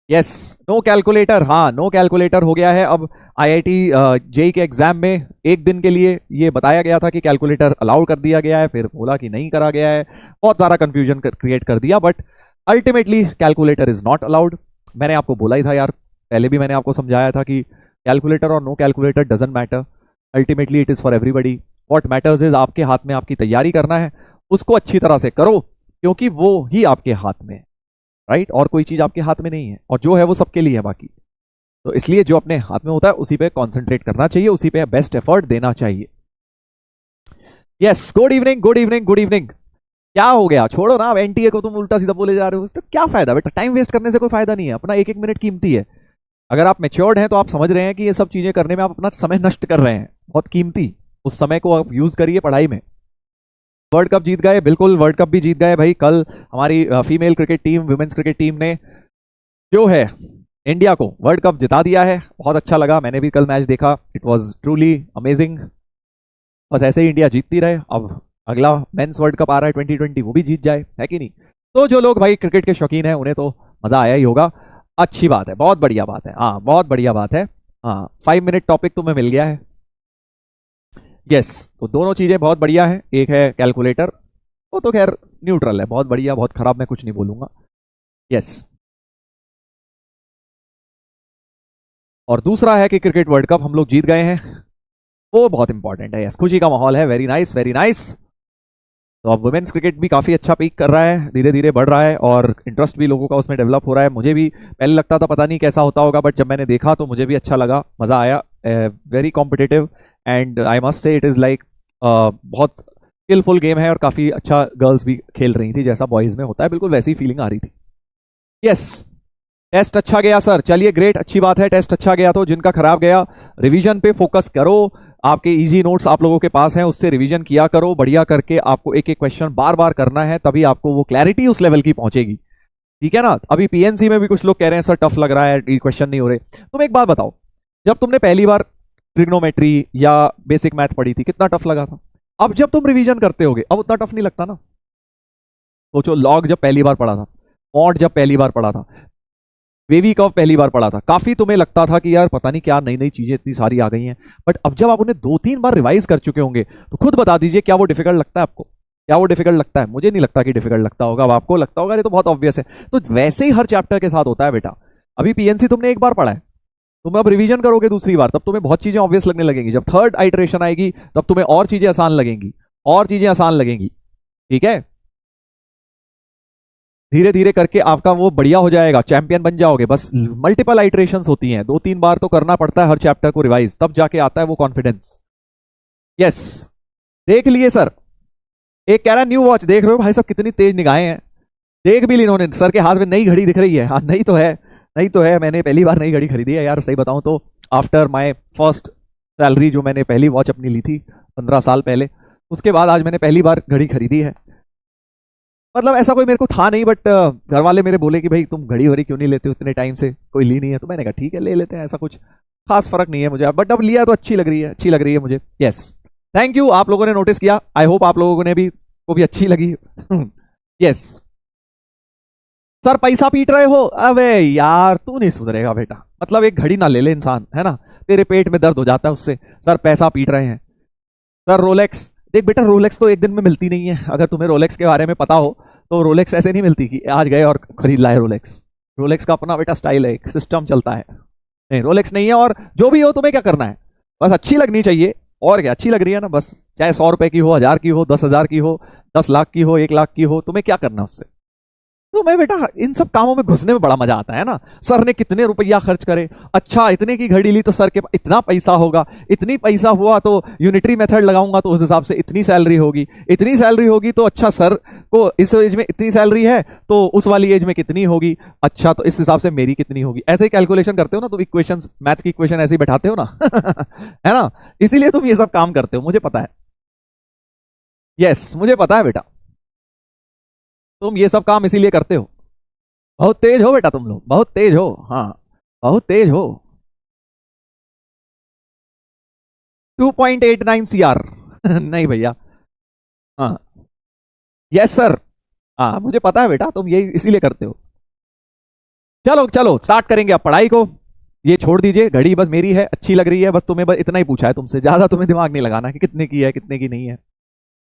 Yes, no calculator, हाँ no calculator हो गया है अब। आईआईटी जेई के एग्जाम में एक दिन के लिए ये बताया गया था कि कैलकुलेटर अलाउ कर दिया गया है, फिर बोला कि नहीं करा गया है, बहुत सारा कंफ्यूजन क्रिएट कर दिया, but ultimately calculator is not allowed. मैंने आपको बोला ही था यार, पहले भी मैंने आपको समझाया था कि कैलकुलेटर और no calculator doesn't matter, ultimately it is for everybody. What matters is आपके हाथ में आपकी तैयारी करना है, उसको अच्छी तरह से करो, क्योंकि वो ही आपके हाथ में है, राइट? और कोई चीज आपके हाथ में नहीं है, और जो है वो सबके लिए है बाकी। तो इसलिए जो अपने हाथ में होता है उसी पे कॉन्सेंट्रेट करना चाहिए, उसी पे बेस्ट एफर्ट देना चाहिए। Yes, good evening good evening good evening. क्या हो गया, छोड़ो ना, अब एनटीए को तुम उल्टा सीधा बोले जा रहे हो, तो क्या फायदा बेटा, टाइम वेस्ट करने से कोई फायदा नहीं है, अपना एक एक मिनट कीमती है। अगर आप मेच्योर्ड हैं तो आप समझ रहे हैं कि ये सब चीजें करने में आप अपना समय नष्ट कर रहे हैं, बहुत कीमती, उस समय को आप यूज करिए पढ़ाई में। वर्ल्ड कप जीत गए, बिल्कुल वर्ल्ड कप भी जीत गए भाई। कल हमारी female cricket team, women's cricket team ने जो है इंडिया को वर्ल्ड कप जिता दिया है, बहुत अच्छा लगा, मैंने भी कल मैच देखा, इट वाज ट्रूली अमेजिंग। बस ऐसे ही इंडिया जीतती रहे, अब अगला मेंस वर्ल्ड कप आ रहा है 2020, वो भी जीत जाए, है कि नहीं? तो जो लोग भाई क्रिकेट के शौकीन हैं उन्हें तो मजा आया ही होगा। अच्छी बात है, बहुत बढ़िया बात है, हाँ बहुत बढ़िया बात है। हाँ, 5 मिनट टॉपिक तुम्हें मिल गया है। यस, तो दोनों चीजें बहुत बढ़िया है, एक है कैलकुलेटर, वो तो खैर न्यूट्रल है, बहुत बढ़िया बहुत खराब मैं कुछ नहीं बोलूंगा। यस, और दूसरा है कि क्रिकेट वर्ल्ड कप हम लोग जीत गए हैं, वो बहुत इंपॉर्टेंट है। यस, खुशी का माहौल है, वेरी नाइस वेरी नाइस। तो अब वुमेन्स क्रिकेट भी काफी अच्छा पीक कर रहा है, धीरे धीरे बढ़ रहा है, और इंटरेस्ट भी लोगों का उसमें डेवलप हो रहा है। मुझे भी पहले लगता था पता नहीं कैसा होता होगा, बट जब मैंने देखा तो मुझे भी अच्छा लगा, मजा आया, very competitive, and I must say it is like बहुत स्किलफुल गेम है, और काफी अच्छा गर्ल्स भी खेल रही थी, जैसा बॉयज में होता है, बिल्कुल वैसी फीलिंग आ रही थी। यस, टेस्ट अच्छा गया सर, चलिए ग्रेट, अच्छी बात है, टेस्ट अच्छा गया तो जिनका खराब गया रिवीजन पे फोकस करो। आपके इजी नोट्स आप लोगों के पास हैं, उससे रिवीजन किया करो बढ़िया करके, आपको एक एक क्वेश्चन बार बार करना है, तभी आपको वो क्लैरिटी उस लेवल की पहुंचेगी, ठीक है ना? अभी पीएनसी में भी कुछ लोग कह रहे हैं सर टफ लग रहा है, ये क्वेश्चन नहीं हो रहे। तुम एक बात बताओ, जब तुमने पहली बार ट्रिग्नोमेट्री या बेसिक मैथ पढ़ी थी कितना टफ लगा था? अब जब तुम रिवीजन करते होगे अब उतना टफ नहीं लगता ना। सोचो, लॉग जब पहली बार पढ़ा था, मॉड जब पहली बार पढ़ा था, वेवी कर्व पहली बार पढ़ा था, काफी तुम्हें लगता था कि यार पता नहीं क्या नई नई चीजें इतनी सारी आ गई हैं, बट अब जब आप उन्हें 2-3 बार रिवाइज कर चुके होंगे तो खुद बता दीजिए क्या वो डिफिकल्ट लगता है आपको? क्या वो डिफिकल्ट लगता है? मुझे नहीं लगता कि डिफिकल्ट लगता होगा, अब आपको लगता होगा, ये तो बहुत ऑब्वियस है। तो वैसे ही हर चैप्टर के साथ होता है बेटा। अभी पीएनसी तुमने एक बार पढ़ा है, तुम अब रिवीजन करोगे दूसरी बार, तब तुम्हें बहुत चीजें ऑब्वियस लगने लगेंगी, जब थर्ड आइटरेशन आएगी तब तुम्हें और चीजें आसान लगेंगी, और चीजें आसान लगेंगी, ठीक है? धीरे धीरे करके आपका वो बढ़िया हो जाएगा, चैंपियन बन जाओगे। बस मल्टीपल आइटरेशंस होती हैं, 2-3 बार तो करना पड़ता है हर चैप्टर को रिवाइज, तब जाके आता है वो कॉन्फिडेंस। यस, देख लिए सर, एक कह रहा है न्यू वॉच, देख रहे हो भाई साहब कितनी तेज निगाहें हैं, देख भी ली इन्होंने, सर के हाथ में नई घड़ी दिख रही है, हाँ नई तो है, नई तो है, मैंने पहली बार नई घड़ी खरीदी है यार, सही बताऊं तो आफ्टर माई फर्स्ट सैलरी, जो मैंने पहली वॉच अपनी ली थी 15 साल पहले, उसके बाद आज मैंने पहली बार घड़ी खरीदी है। मतलब ऐसा कोई मेरे को था नहीं, बट घर वाले मेरे बोले कि भाई तुम घड़ी वड़ी क्यों नहीं लेते हो, इतने टाइम से कोई ली नहीं है, तो मैंने कहा ठीक है ले लेते हैं, ऐसा कुछ खास फर्क नहीं है मुझे, बट अब लिया तो अच्छी लग रही है, अच्छी लग रही है मुझे। यस, थैंक यू, आप लोगों ने नोटिस किया, आई होप आप लोगों ने भी को भी अच्छी लगी। यस, सर पैसा पीट रहे हो, अबे यार तू नहीं सुधरेगा बेटा, मतलब एक घड़ी ना ले ले इंसान, है ना, तेरे पेट में दर्द हो जाता है उससे, सर पैसा पीट रहे हैं। सर रोलेक्स, देख बेटा रोलेक्स तो एक दिन में मिलती नहीं है, अगर तुम्हें रोलेक्स के बारे में पता हो तो रोलेक्स ऐसे नहीं मिलती कि आज गए और खरीद लाए रोलेक्स। रोलेक्स का अपना बेटा स्टाइल है, एक सिस्टम चलता है, नहीं रोलेक्स नहीं है। और जो भी हो तुम्हें क्या करना है, बस अच्छी लगनी चाहिए, और क्या, अच्छी लग रही है ना बस, चाहे 100 रुपए की हो, 1000 की हो, 10,000 की हो, 10 लाख की हो, 1 लाख की हो, तुम्हें क्या करना उससे? तो मैं बेटा इन सब कामों में घुसने में बड़ा मजा आता है ना, सर ने कितने रुपया खर्च करे, अच्छा इतने की घड़ी ली तो सर के इतना पैसा होगा, इतनी पैसा हुआ तो यूनिटरी मेथड लगाऊंगा तो उस हिसाब से इतनी सैलरी होगी, इतनी सैलरी होगी तो अच्छा सर को इस एज में इतनी सैलरी है तो उस वाली एज में कितनी होगी, अच्छा तो इस हिसाब से मेरी कितनी होगी, ऐसे ही कैलकुलेशन करते हो ना, तो इक्वेशन, मैथ की इक्वेशन ऐसे ही बैठाते हो ना। है ना, इसीलिए तुम ये सब काम करते हो, मुझे पता है। यस, मुझे पता है बेटा, तुम ये सब काम इसीलिए करते हो, बहुत तेज हो बेटा, तुम लोग बहुत तेज हो, हाँ बहुत तेज हो। 2.89 CR। नहीं भैया, हाँ यस सर, हाँ मुझे पता है बेटा, तुम ये इसीलिए करते हो। चलो चलो स्टार्ट करेंगे अब पढ़ाई को। ये छोड़ दीजिए, घड़ी बस मेरी है, अच्छी लग रही है, बस तुम्हें बस इतना ही पूछा है तुमसे, ज्यादा तुम्हें दिमाग नहीं लगाना कि कितने की है कितने की नहीं है।